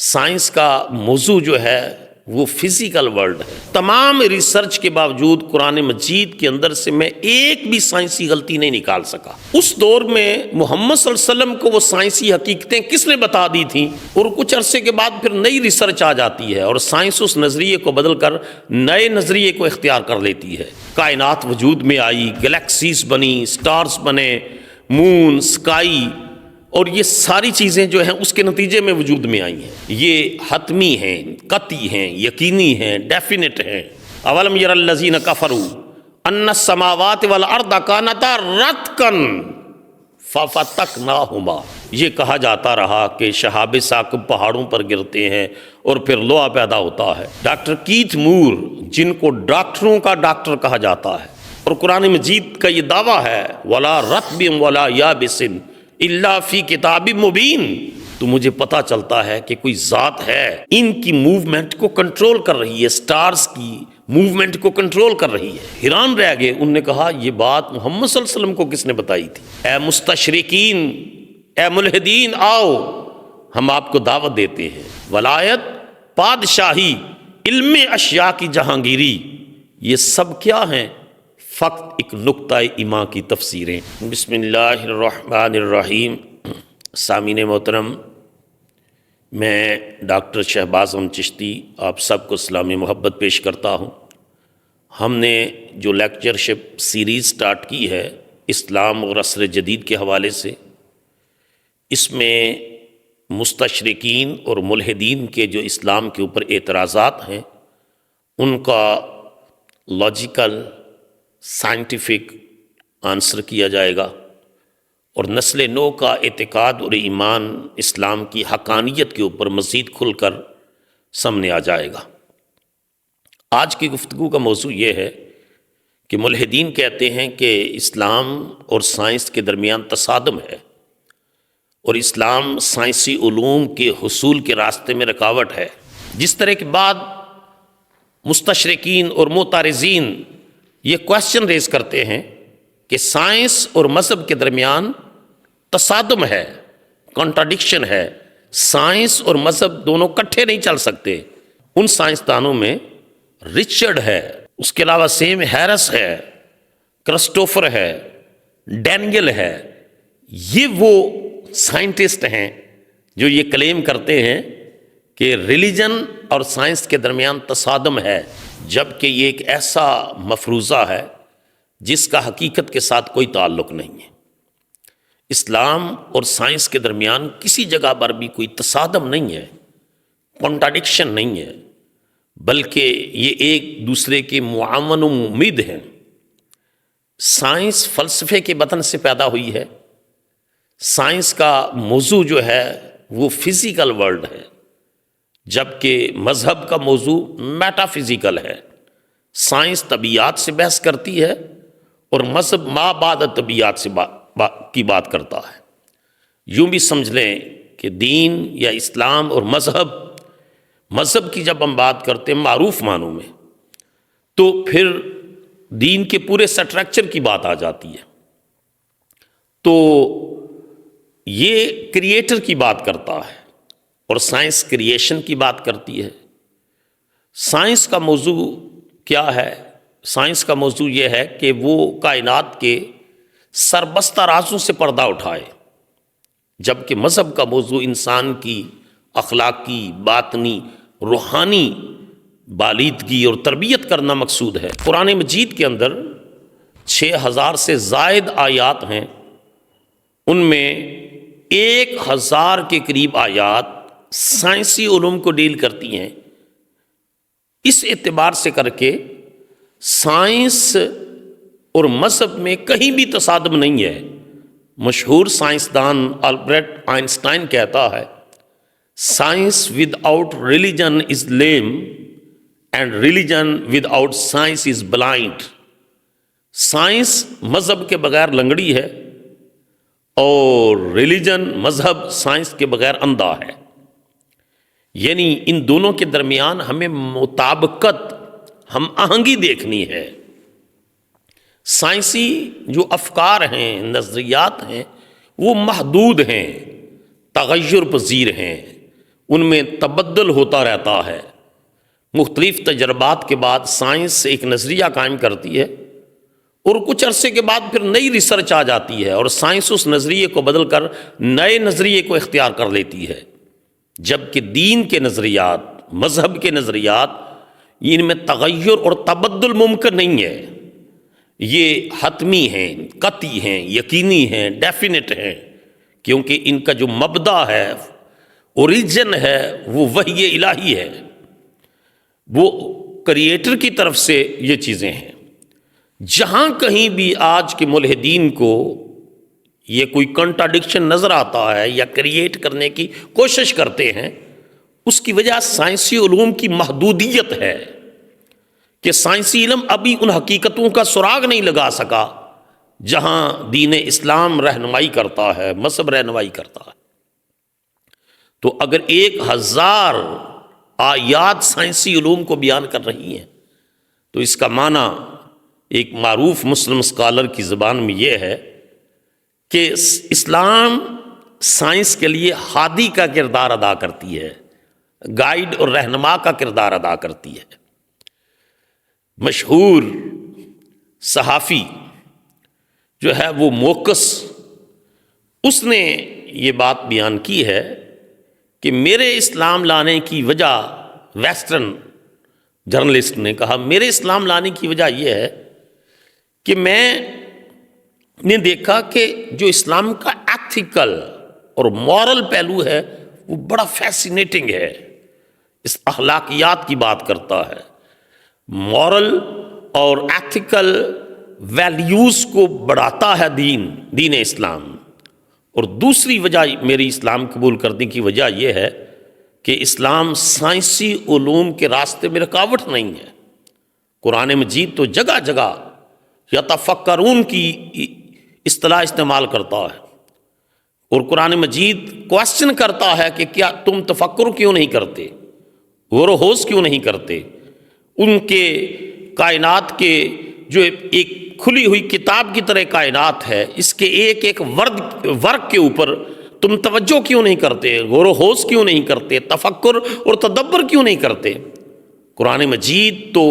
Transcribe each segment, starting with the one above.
Science کا موضوع جو ہے وہ فزیکل ورلڈ ہے۔ تمام ریسرچ کے باوجود قرآن مجید کے اندر سے میں ایک بھی سائنسی غلطی نہیں نکال سکا۔ اس دور میں محمد صلی اللہ علیہ وسلم کو وہ سائنسی حقیقتیں کس نے بتا دی تھیں، اور کچھ عرصے کے بعد پھر نئی ریسرچ آ جاتی ہے اور سائنس اس نظریے کو بدل کر نئے نظریے کو اختیار کر لیتی ہے۔ کائنات وجود میں آئی، گلیکسیز بنی، سٹارز بنے، مون، سکائی، اور یہ ساری چیزیں جو ہیں اس کے نتیجے میں وجود میں آئی ہیں۔ یہ حتمی ہیں، قطعی ہیں، یقینی ہیں، ڈیفینٹ ہیں۔ اولم یر الذین کفروا ان السماوات والارض کانتا رتقا ففتقناہما۔ یہ کہا جاتا رہا کہ شہاب ثاقب پہاڑوں پر گرتے ہیں اور پھر لوہا پیدا ہوتا ہے۔ ڈاکٹر کیتھ مور، جن کو ڈاکٹروں کا ڈاکٹر کہا جاتا ہے، اور قرآن مجید کا یہ دعویٰ ہے ولا رطب ولا یابس الا فی کتاب مبین، تو مجھے پتا چلتا ہے کہ کوئی ذات ہے ان کی موومنٹ کو کنٹرول کر رہی ہے، سٹارز کی موومنٹ کو کنٹرول کر رہی ہے۔ حیران رہ گئے، انہوں نے کہا یہ بات محمد صلی اللہ علیہ وسلم کو کس نے بتائی تھی؟ اے مستشرقین، اے ملحدین، آؤ ہم آپ کو دعوت دیتے ہیں۔ ولایت، بادشاہی، علم اشیاء کی جہانگیری، یہ سب کیا ہیں؟ فقط ایک نقطہ ایمان کی تفسیریں۔ بسم اللہ الرحمن الرحیم۔ سامعین محترم، میں ڈاکٹر شہباز احمد چشتی آپ سب کو اسلام محبت پیش کرتا ہوں۔ ہم نے جو لیکچرشپ سیریز سٹارٹ کی ہے اسلام اور عصر جدید کے حوالے سے، اس میں مستشرقین اور ملحدین کے جو اسلام کے اوپر اعتراضات ہیں ان کا لاجیکل سائنٹیفک آنسر کیا جائے گا، اور نسل نو کا اعتقاد اور ایمان اسلام کی حقانیت کے اوپر مزید کھل کر سامنے آ جائے گا۔ آج کی گفتگو کا موضوع یہ ہے کہ ملحدین کہتے ہیں کہ اسلام اور سائنس کے درمیان تصادم ہے، اور اسلام سائنسی علوم کے حصول کے راستے میں رکاوٹ ہے۔ جس طرح کے بعد مستشرقین اور معترضین یہ کوشچن ریز کرتے ہیں کہ سائنس اور مذہب کے درمیان تصادم ہے، کنٹراڈکشن ہے، سائنس اور مذہب دونوں کٹھے نہیں چل سکتے۔ ان سائنسدانوں میں رچرڈ ہے، اس کے علاوہ سیم ہیرس ہے، کرسٹوفر ہے، ڈینیل ہے، یہ وہ سائنٹسٹ ہیں جو یہ کلیم کرتے ہیں کہ ریلیجن اور سائنس کے درمیان تصادم ہے، جبکہ یہ ایک ایسا مفروضہ ہے جس کا حقیقت کے ساتھ کوئی تعلق نہیں ہے۔ اسلام اور سائنس کے درمیان کسی جگہ پر بھی کوئی تصادم نہیں ہے، کنٹراڈکشن نہیں ہے، بلکہ یہ ایک دوسرے کے معاون و ممید ہیں۔ سائنس فلسفے کے بطن سے پیدا ہوئی ہے۔ سائنس کا موضوع جو ہے وہ فزیکل ورلڈ ہے، جبکہ مذہب کا موضوع میٹا فزیکل ہے۔ سائنس طبیعت سے بحث کرتی ہے اور مذہب ما بعد طبیعت سے کی بات کرتا ہے۔ یوں بھی سمجھ لیں کہ دین یا اسلام اور مذہب کی جب ہم بات کرتے ہیں معروف معنوں میں، تو پھر دین کے پورے سٹرکچر کی بات آ جاتی ہے۔ تو یہ کریٹر کی بات کرتا ہے اور سائنس کریشن کی بات کرتی ہے۔ سائنس کا موضوع کیا ہے؟ سائنس کا موضوع یہ ہے کہ وہ کائنات کے سربستہ رازوں سے پردہ اٹھائے، جبکہ مذہب کا موضوع انسان کی اخلاقی، باطنی، روحانی بالیدگی اور تربیت کرنا مقصود ہے۔ قرآن مجید کے اندر 6000 سے زائد آیات ہیں، ان میں 1000 کے قریب آیات سائنسی علوم کو ڈیل کرتی ہیں۔ اس اعتبار سے کر کے سائنس اور مذہب میں کہیں بھی تصادم نہیں ہے۔ مشہور سائنسدان البرٹ آئنسٹائن کہتا ہے science without religion is lame and religion without science is blind. Science مذہب کے بغیر لنگڑی ہے، اور ریلیجن مذہب سائنس کے بغیر اندھا ہے۔ یعنی ان دونوں کے درمیان ہمیں مطابقت، ہم آہنگی دیکھنی ہے۔ سائنسی جو افکار ہیں، نظریات ہیں، وہ محدود ہیں، تغیر پذیر ہیں، ان میں تبدل ہوتا رہتا ہے۔ مختلف تجربات کے بعد سائنس ایک نظریہ قائم کرتی ہے اور کچھ عرصے کے بعد پھر نئی ریسرچ آ جاتی ہے اور سائنس اس نظریے کو بدل کر نئے نظریے کو اختیار کر لیتی ہے، جبکہ دین کے نظریات، مذہب کے نظریات، ان میں تغیر اور تبدل ممکن نہیں ہے، یہ حتمی ہیں، قطعی ہیں، یقینی ہیں، ڈیفینٹ ہیں، کیونکہ ان کا جو مبدا ہے، اوریجن ہے، وہ وحی الہی ہے، وہ کریٹر کی طرف سے یہ چیزیں ہیں۔ جہاں کہیں بھی آج کے ملحدین کو یہ کوئی کنٹراڈکشن نظر آتا ہے یا کریٹ کرنے کی کوشش کرتے ہیں، اس کی وجہ سائنسی علوم کی محدودیت ہے کہ سائنسی علم ابھی ان حقیقتوں کا سراغ نہیں لگا سکا جہاں دین اسلام رہنمائی کرتا ہے، مذہب رہنمائی کرتا ہے۔ تو اگر 1000 آیات سائنسی علوم کو بیان کر رہی ہیں تو اس کا معنی ایک معروف مسلم اسکالر کی زبان میں یہ ہے کہ اسلام سائنس کے لیے ہادی کا کردار ادا کرتی ہے، گائیڈ اور رہنما کا کردار ادا کرتی ہے۔ مشہور صحافی جو ہے وہ موقس، اس نے یہ بات بیان کی ہے کہ میرے اسلام لانے کی وجہ، ویسٹرن جرنلسٹ نے کہا میرے اسلام لانے کی وجہ یہ ہے کہ میں نے دیکھا کہ جو اسلام کا ایتھیکل اور مورل پہلو ہے وہ بڑا فیسینیٹنگ ہے، اس اخلاقیات کی بات کرتا ہے، مورل اور ایتھیکل ویلیوز کو بڑھاتا ہے دین اسلام۔ اور دوسری وجہ میری اسلام قبول کرنے کی وجہ یہ ہے کہ اسلام سائنسی علوم کے راستے میں رکاوٹ نہیں ہے۔ قرآن مجید تو جگہ جگہ یتفکرون کی اصطلاح استعمال کرتا ہے، اور قرآن مجید کوشچن کرتا ہے کہ کیا تم تفکر کیوں نہیں کرتے، غور و خوض کیوں نہیں کرتے؟ ان کے کائنات کے جو ایک کھلی ہوئی کتاب کی طرح کائنات ہے، اس کے ایک ایک ورق کے اوپر تم توجہ کیوں نہیں کرتے، غور و خوض کیوں نہیں کرتے، تفکر اور تدبر کیوں نہیں کرتے؟ قرآن مجید تو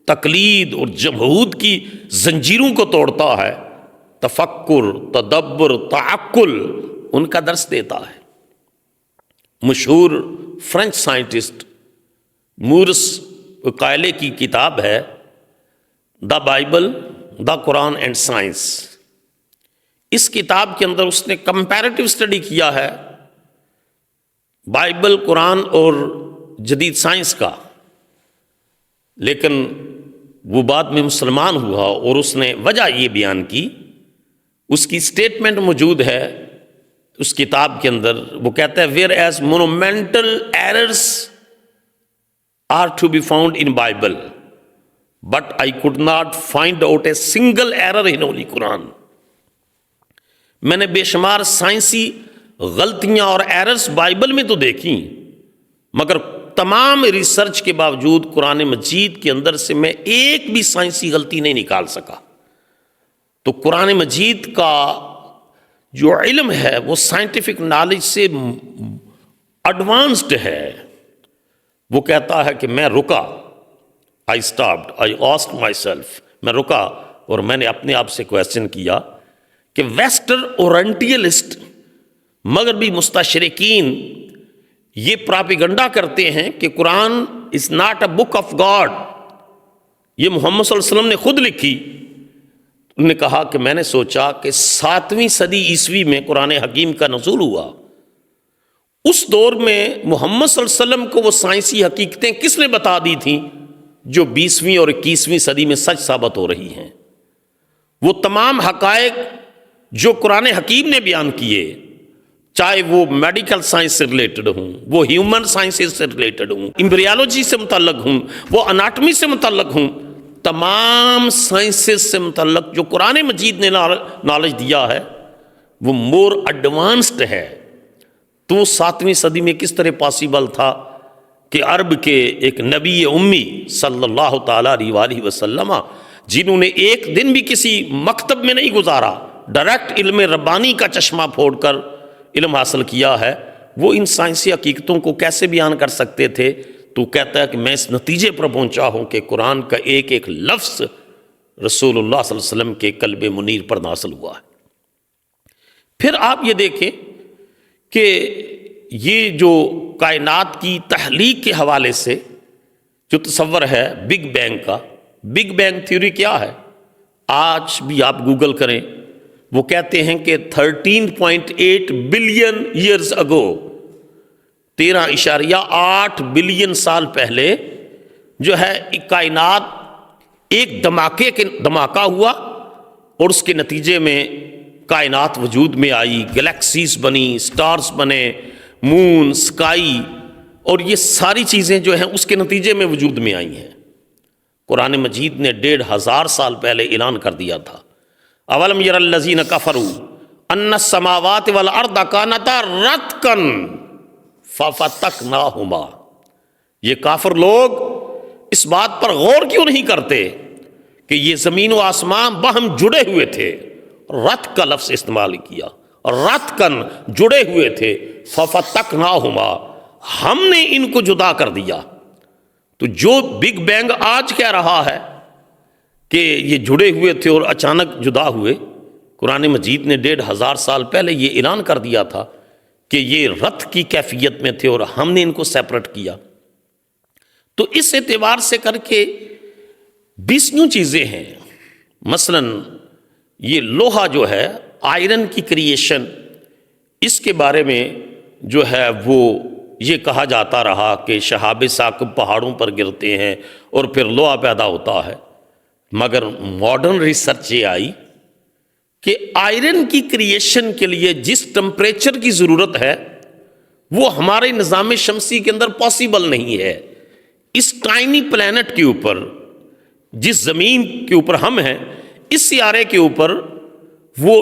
تقلید اور جمہود کی زنجیروں کو توڑتا ہے، تفکر، تدبر، تعقل ان کا درس دیتا ہے۔ مشہور فرینچ سائنٹسٹ مورس قائلے کی کتاب ہے the Bible, the Quran and science. اس کتاب کے اندر اس نے کمپیریٹیو اسٹڈی کیا ہے بائبل، قرآن اور جدید سائنس کا، لیکن وہ بعد میں مسلمان ہوا اور اس نے وجہ یہ بیان کی، اس کی سٹیٹمنٹ موجود ہے اس کتاب کے اندر، وہ کہتا ہے whereas monumental errors are to be found in Bible but I could not find out a single error in holy Quran. میں نے بے شمار سائنسی غلطیاں اور ایررز بائبل میں تو دیکھی، مگر تمام ریسرچ کے باوجود قرآن مجید کے اندر سے میں ایک بھی سائنسی غلطی نہیں نکال سکا۔ تو قرآن مجید کا جو علم ہے وہ سائنٹیفک نالج سے ایڈوانسڈ ہے۔ وہ کہتا ہے کہ میں رکا، I stopped, I asked myself، میں رکا اور میں نے اپنے آپ سے کویسچن کیا کہ ویسٹرن اورینٹیلسٹ، مغربی مستشرقین یہ پراپیگنڈا کرتے ہیں کہ Quran is not a book of God, یہ محمد صلی اللہ علیہ وسلم نے خود لکھی۔ انہوں نے کہا کہ میں نے سوچا کہ 7ویں صدی عیسوی میں قرآن حکیم کا نزول ہوا، اس دور میں محمد صلی اللہ علیہ وسلم کو وہ سائنسی حقیقتیں کس نے بتا دی تھیں جو 20ویں اور 21ویں صدی میں سچ ثابت ہو رہی ہیں؟ وہ تمام حقائق جو قرآن حکیم نے بیان کیے، چاہے وہ میڈیکل سائنس سے ریلیٹڈ ہوں، وہ ہیومن سائنسز سے ریلیٹڈ ہوں، ایمبریالوجی سے متعلق ہوں، وہ اناٹمی سے متعلق ہوں، تمام سائنسز سے متعلق جو قرآن مجید نے نالج دیا ہے وہ مور ایڈوانسڈ ہے۔ تو 7ویں صدی میں کس طرح پاسیبل تھا کہ عرب کے ایک نبی امی صلی اللہ تعالیٰ علیہ وآلہ وسلم، جنہوں نے ایک دن بھی کسی مکتب میں نہیں گزارا، ڈائریکٹ علم ربانی کا چشمہ پھوڑ کر علم حاصل کیا ہے، وہ ان سائنسی حقیقتوں کو کیسے بیان کر سکتے تھے؟ تو کہتا ہے کہ میں اس نتیجے پر پہنچا ہوں کہ قرآن کا ایک ایک لفظ رسول اللہ صلی اللہ علیہ وسلم کے قلب منیر پر نازل ہوا ہے۔ پھر آپ یہ دیکھیں کہ یہ جو کائنات کی تخلیق کے حوالے سے جو تصور ہے بگ بینگ کا، بگ بینگ تھیوری کیا ہے؟ آج بھی آپ گوگل کریں، وہ کہتے ہیں کہ 13.8 بلین ایئرز اگو، 13.8 بلین سال پہلے جو ہے کائنات ایک دھماکہ ہوا، اور اس کے نتیجے میں کائنات وجود میں آئی، گلیکسیز بنی، سٹارز بنے، مون، سکائی، اور یہ ساری چیزیں جو ہیں اس کے نتیجے میں وجود میں آئی ہیں۔ قرآن مجید نے 1500 سال پہلے اعلان کر دیا تھا، اولم یر الذین کفروا ان السماوات والارض کانتا رتقا ففتقناہما۔ یہ کافر لوگ اس بات پر غور کیوں نہیں کرتے کہ یہ زمین و آسمان باہم جڑے ہوئے تھے؟ رت کا لفظ استعمال کیا، رتقاً جڑے ہوئے تھے، ففتقناہما، ہم نے ان کو جدا کر دیا۔ تو جو بگ بینگ آج کہہ رہا ہے کہ یہ جڑے ہوئے تھے اور اچانک جدا ہوئے، قرآن مجید نے 1500 سال پہلے یہ اعلان کر دیا تھا کہ یہ رت کی کیفیت میں تھے اور ہم نے ان کو سیپریٹ کیا۔ تو اس اعتبار سے کر کے 20 چیزیں ہیں، مثلا یہ لوہا جو ہے، آئرن کی کریشن، اس کے بارے میں جو ہے وہ یہ کہا جاتا رہا کہ شہاب ثاقب پہاڑوں پر گرتے ہیں اور پھر لوہا پیدا ہوتا ہے، مگر ماڈرن ریسرچ یہ آئی کہ آئرن کی کریشن کے لیے جس ٹمپریچر کی ضرورت ہے وہ ہمارے نظام شمسی کے اندر پاسبل نہیں ہے۔ اس ٹائنی پلینٹ کے اوپر، جس زمین کے اوپر ہم ہیں، اس سیارے کے اوپر وہ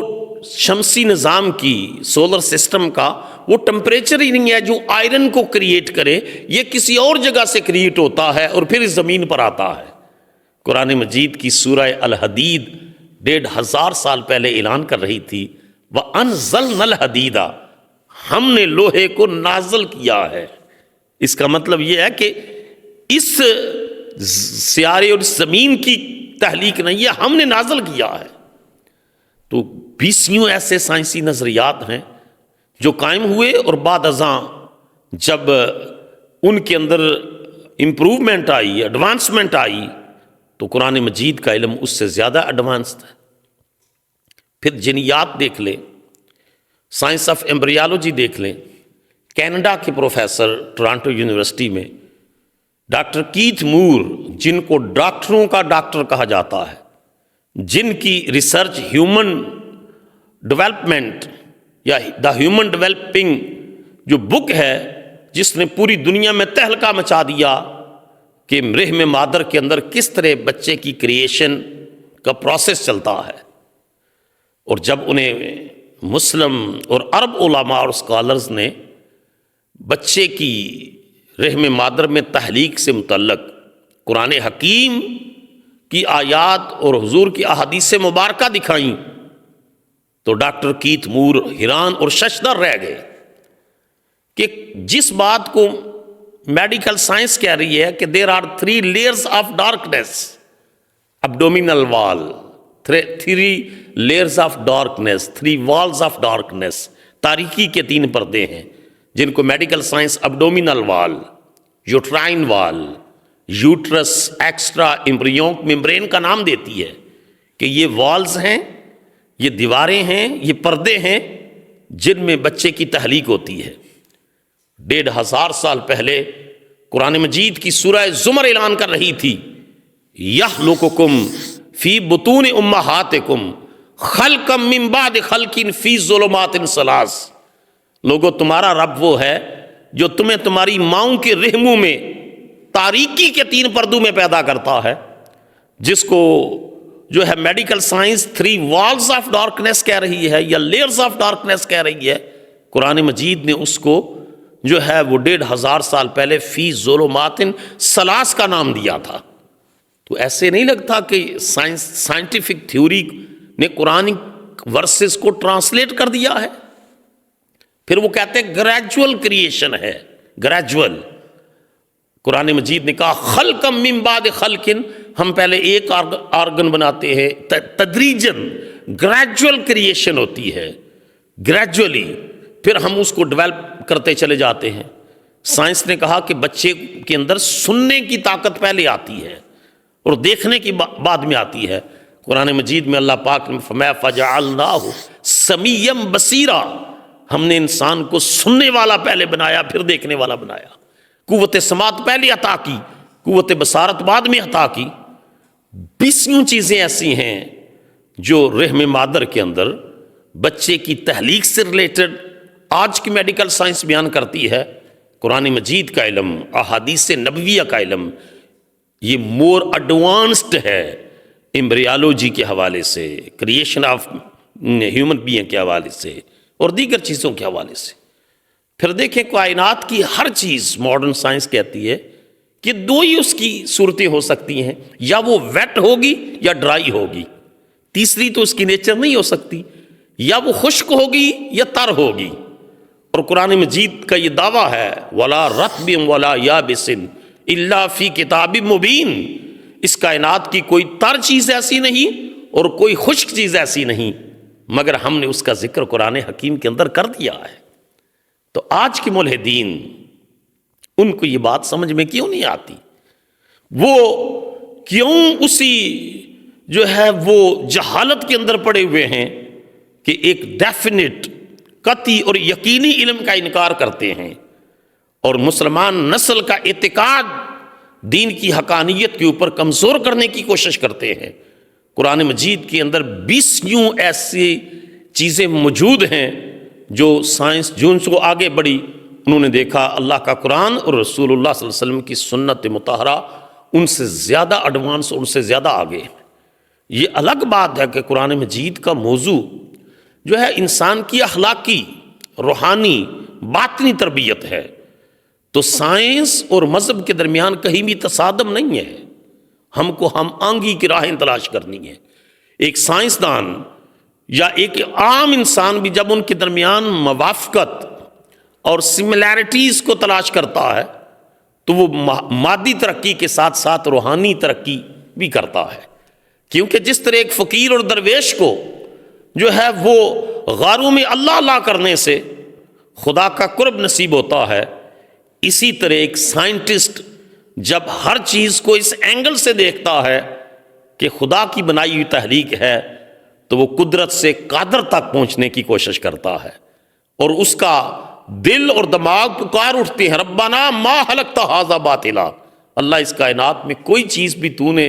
شمسی نظام کی، سولر سسٹم کا وہ ٹمپریچر ہی نہیں ہے جو آئرن کو کریٹ کرے۔ یہ کسی اور جگہ سے کریٹ ہوتا ہے اور پھر اس زمین پر آتا ہے۔ قرآن مجید کی سورہ الحدید 1500 سال پہلے اعلان کر رہی تھی، وَأَنزَلْنَا الْحَدِيدَ، ہم نے لوہے کو نازل کیا ہے۔ اس کا مطلب یہ ہے کہ اس سیارے اور اس زمین کی تخلیق نہیں ہے، ہم نے نازل کیا ہے۔ تو 20 ایسے سائنسی نظریات ہیں جو قائم ہوئے، اور بعد ازاں جب ان کے اندر امپروومنٹ آئی، ایڈوانسمنٹ آئی، تو قرآن مجید کا علم اس سے زیادہ ایڈوانسڈ ہے۔ پھر جنیات دیکھ لیں، سائنس آف ایمبریالوجی دیکھ لیں، کینیڈا کے پروفیسر ٹورانٹو یونیورسٹی میں ڈاکٹر کیتھ مور، جن کو ڈاکٹروں کا ڈاکٹر کہا جاتا ہے، جن کی ریسرچ ہیومن ڈیولپمنٹ یا دا ہیومن ڈیولپنگ جو بک ہے، جس نے پوری دنیا میں تہلکہ مچا دیا کہ رحم مادر کے اندر کس طرح بچے کی کریشن کا پروسیس چلتا ہے۔ اور جب انہیں مسلم اور عرب علماء اور اسکالرز نے بچے کی رحم مادر میں تخلیق سے متعلق قرآن حکیم کی آیات اور حضور کی احادیث مبارکہ دکھائیں، تو ڈاکٹر کیتھ مور حیران اور ششدر رہ گئے کہ جس بات کو میڈیکل سائنس کہہ رہی ہے کہ there are 3 layers of darkness, abdominal wall, 3 layers of darkness, 3 walls of darkness, تاریکی کے 3 پردے ہیں جن کو میڈیکل سائنس ابڈومینل وال، یوٹرائن وال، یوٹرس ایکسٹرا ایمبریون ممبرین کا نام دیتی ہے، کہ یہ والز ہیں، یہ دیواریں ہیں، یہ پردے ہیں جن میں بچے کی تخلیق ہوتی ہے۔ 1500 سال پہلے قرآن مجید کی سورہ زمر اعلان کر رہی تھی، یخلقکم فی بطون امہاتکم خلقا من بعد خلق فی ظلمات ثلاث، لوگو تمہارا رب وہ ہے جو تمہیں تمہاری ماؤں کے رحموں میں تاریکی کے 3 پردوں میں پیدا کرتا ہے، جس کو جو ہے medical science 3 walls of darkness کہہ رہی ہے یا لیئرز آف ڈارکنیس کہہ رہی ہے۔ قرآن مجید نے اس کو جو ہے وہ 1500 سال پہلے فی ظلمات ثلاث کا نام دیا تھا۔ تو ایسے نہیں لگتا کہ سائنٹیفک تھیوری نے قرآن ورسز کو ٹرانسلیٹ کر دیا ہے۔ پھر وہ کہتے ہیں گریجول کریشن ہے، گریجول۔ قرآن مجید نے کہا خلقم من بعد خلقن، ہم پہلے ایک آرگن بناتے ہیں تدریجن، گریجول کریشن ہوتی ہے، گریجولی، پھر ہم اس کو ڈیولپ کرتے چلے جاتے ہیں۔ سائنس نے کہا کہ بچے کے اندر سننے کی طاقت پہلے آتی ہے اور دیکھنے کی بعد میں آتی ہے۔ قرآن مجید میں اللہ پاک نے فرمایا فَجَعَلْنَاهُ سَمِيًّا بَصِيرًا، ہم نے انسان کو سننے والا پہلے بنایا پھر دیکھنے والا بنایا۔ قوت سماعت پہلے عطا کی، قوت بصارت بعد میں عطا کی۔ 20 چیزیں ایسی ہیں جو رحم مادر کے اندر بچے کی تخلیق سے ریلیٹڈ آج کی میڈیکل سائنس بیان کرتی ہے۔ قرآن مجید کا علم، احادیث نبویہ کا علم، یہ مور ایڈوانسڈ ہے ایمبریالوجی کے حوالے سے، کریشن آف ہیومن بینگ کے حوالے سے اور دیگر چیزوں کے حوالے سے۔ پھر دیکھیں کائنات کی ہر چیز ماڈرن سائنس کہتی ہے کہ 2 ہی اس کی صورتیں ہو سکتی ہیں، یا وہ ویٹ ہوگی یا ڈرائی ہوگی، تیسری تو اس کی نیچر نہیں ہو سکتی، یا وہ خشک ہوگی یا تر ہوگی۔ اور قرآن مجید کا یہ دعویٰ ہے وَلَا رَطْبٍ وَلَا يَابِسٍ إِلَّا فِي كِتَابٍ مُبِينٍ، اس کائنات کی کوئی تر چیز ایسی نہیں اور کوئی خشک چیز ایسی نہیں مگر ہم نے اس کا ذکر قرآن حکیم کے اندر کر دیا ہے۔ تو آج کے ملحدین، ان کو یہ بات سمجھ میں کیوں نہیں آتی؟ وہ کیوں اسی جو ہے وہ جہالت کے اندر پڑے ہوئے ہیں کہ ایک ڈیفینٹ، قطعی اور یقینی علم کا انکار کرتے ہیں اور مسلمان نسل کا اعتقاد دین کی حقانیت کے اوپر کمزور کرنے کی کوشش کرتے ہیں۔ قرآن مجید کے اندر 20 ایسی چیزیں موجود ہیں جو سائنس جو ان سے آگے بڑھی، انہوں نے دیکھا اللہ کا قرآن اور رسول اللہ صلی اللہ علیہ وسلم کی سنت مطہرہ ان سے زیادہ ایڈوانس، ان سے زیادہ آگے۔ یہ الگ بات ہے کہ قرآن مجید کا موضوع جو ہے انسان کی اخلاقی، روحانی، باطنی تربیت ہے، تو سائنس اور مذہب کے درمیان کہیں بھی تصادم نہیں ہے۔ ہم کو ہم آنگی کی راہیں تلاش کرنی ہے۔ ایک سائنسدان یا ایک عام انسان بھی جب ان کے درمیان موافقت اور سملیرٹیز کو تلاش کرتا ہے تو وہ مادی ترقی کے ساتھ ساتھ روحانی ترقی بھی کرتا ہے، کیونکہ جس طرح ایک فقیر اور درویش کو جو ہے وہ غاروں میں اللہ اللہ کرنے سے خدا کا قرب نصیب ہوتا ہے، اسی طرح ایک سائنٹسٹ جب ہر چیز کو اس اینگل سے دیکھتا ہے کہ خدا کی بنائی ہوئی تخلیق ہے تو وہ قدرت سے قادر تک پہنچنے کی کوشش کرتا ہے، اور اس کا دل اور دماغ پکار اٹھتے ہیں ربنا ما خلقت ھذا باطلا، اللہ اس کائنات میں کوئی چیز بھی تو نے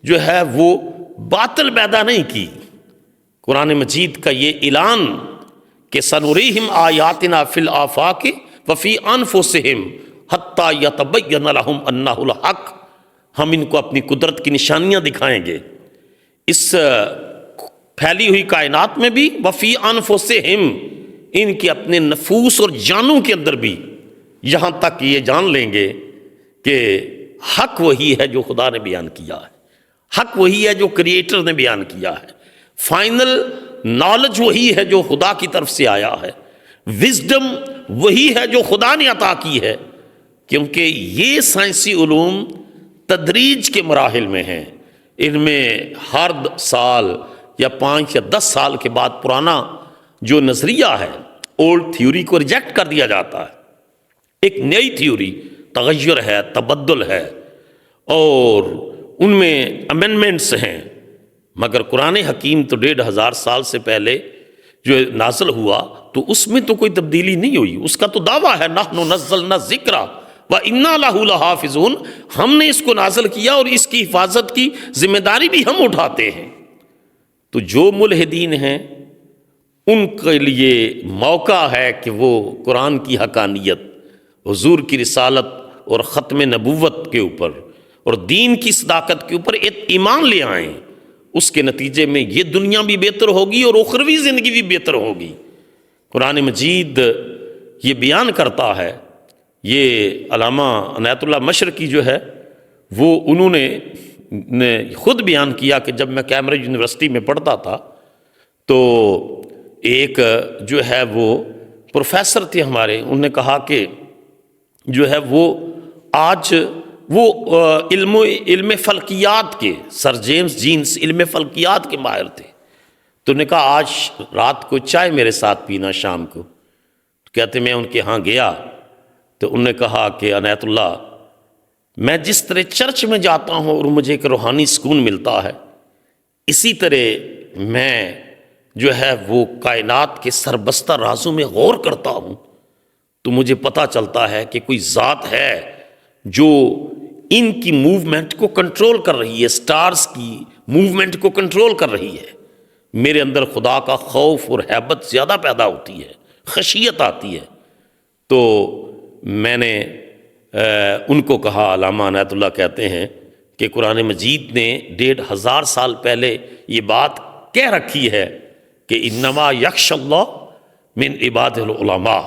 جو ہے وہ باطل پیدا نہیں کی۔ قرآن مجید کا یہ اعلان کہ سنریہم آیاتنا فی الآفاق وفی انفسہم حتی یتبین لہم انہ الحق، ہم ان کو اپنی قدرت کی نشانیاں دکھائیں گے اس پھیلی ہوئی کائنات میں بھی، وفی انفسہم، ان کے اپنے نفوس اور جانوں کے اندر بھی، یہاں تک یہ جان لیں گے کہ حق وہی ہے جو خدا نے بیان کیا ہے، حق وہی ہے جو کریٹر نے بیان کیا ہے، فائنل نالج وہی ہے جو خدا کی طرف سے آیا ہے، وزڈم وہی ہے جو خدا نے عطا کی ہے، کیونکہ یہ سائنسی علوم تدریج کے مراحل میں ہیں، ان میں ہر سال یا 5 یا 10 سال کے بعد پرانا جو نظریہ ہے اولڈ تھیوری کو ریجیکٹ کر دیا جاتا ہے، ایک نئی تھیوری تغیر ہے، تبدل ہے، اور ان میں امینڈمنٹس ہیں، مگر قرآن حکیم تو 1500 سال سے پہلے جو نازل ہوا تو اس میں تو کوئی تبدیلی نہیں ہوئی، اس کا تو دعویٰ ہے نحن نزلنا الذکر وَإِنَّا لَهُ لَحَافِظُونَ، ہم نے اس کو نازل کیا اور اس کی حفاظت کی ذمہ داری بھی ہم اٹھاتے ہیں۔ تو جو ملحدین ہیں ان کے لیے موقع ہے کہ وہ قرآن کی حقانیت، حضور کی رسالت اور ختم نبوت کے اوپر اور دین کی صداقت کے اوپر ایمان لے آئیں، اس کے نتیجے میں یہ دنیا بھی بہتر ہوگی اور اخروی زندگی بھی بہتر ہوگی۔ قرآن مجید یہ بیان کرتا ہے، یہ علامہ عنایت اللہ مشرقی جو ہے وہ انہوں نے خود بیان کیا کہ جب میں کیمبرج یونیورسٹی میں پڑھتا تھا تو ایک جو ہے وہ پروفیسر تھے ہمارے، انہوں نے کہا کہ جو ہے وہ آج وہ علم فلکیات کے، سر جیمز جینس علم فلکیات کے ماہر تھے، تو انہوں نے کہا آج رات کو چائے میرے ساتھ پینا شام کو. کہتے میں ان کے ہاں گیا تو انہوں نے کہا کہ عنایت اللہ، میں جس طرح چرچ میں جاتا ہوں اور مجھے ایک روحانی سکون ملتا ہے، اسی طرح میں جو ہے وہ کائنات کے سربستہ رازوں میں غور کرتا ہوں تو مجھے پتہ چلتا ہے کہ کوئی ذات ہے جو ان کی موومنٹ کو کنٹرول کر رہی ہے، سٹارز کی موومنٹ کو کنٹرول کر رہی ہے. میرے اندر خدا کا خوف اور ہیبت زیادہ پیدا ہوتی ہے، خشیت آتی ہے. تو میں نے ان کو کہا، علامہ عنایت اللہ کہتے ہیں کہ قرآن مجید نے 1500 سال پہلے یہ بات کہہ رکھی ہے کہ انما یخشی اللہ من عبادہ العلماء،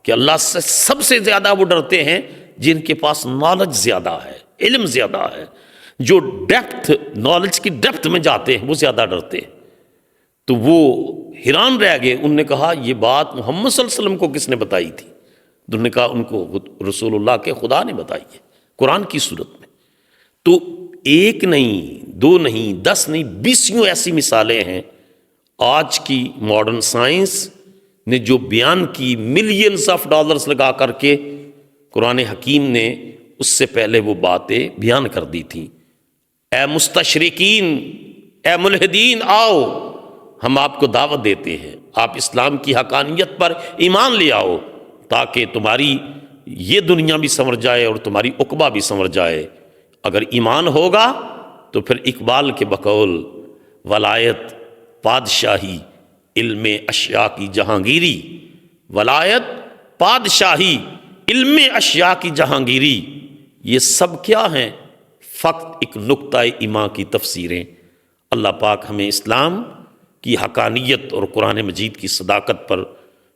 کہ اللہ سے سب سے زیادہ وہ ڈرتے ہیں جن کے پاس نالج زیادہ ہے، علم زیادہ ہے، جو ڈیپتھ، نالج کی ڈیپتھ میں جاتے ہیں وہ زیادہ ڈرتے ہیں. تو وہ حیران رہ گئے. انہوں نے کہا یہ بات محمد صلی اللہ علیہ وسلم کو کس نے بتائی تھی؟ تو انہوں نے کہا ان کو رسول اللہ کے خدا نے بتائی ہے قرآن کی صورت میں. تو ایک نہیں، دو نہیں، 10 نہیں، 20 ایسی مثالیں ہیں. آج کی ماڈرن سائنس نے جو بیان کی ملینز آف ڈالرز لگا کر کے، قرآن حکیم نے اس سے پہلے وہ باتیں بیان کر دی تھیں. اے مستشرقین، اے ملحدین، آؤ ہم آپ کو دعوت دیتے ہیں، آپ اسلام کی حقانیت پر ایمان لے آؤ تاکہ تمہاری یہ دنیا بھی سنور جائے اور تمہاری عقبہ بھی سنور جائے. اگر ایمان ہوگا تو پھر اقبال کے بقول ولایت، بادشاہی، علم اشیاء کی جہانگیری، ولایت، بادشاہی، علم اشیاء کی جہانگیری، یہ سب کیا ہیں؟ فقط ایک نقطۂ ایمان کی تفسیریں. اللہ پاک ہمیں اسلام کی حقانیت اور قرآن مجید کی صداقت پر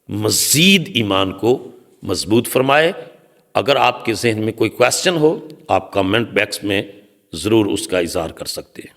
مزید ایمان کو مضبوط فرمائے. اگر آپ کے ذہن میں کوئی کویسچن ہو، آپ کمنٹ باکس میں ضرور اس کا اظہار کر سکتے ہیں.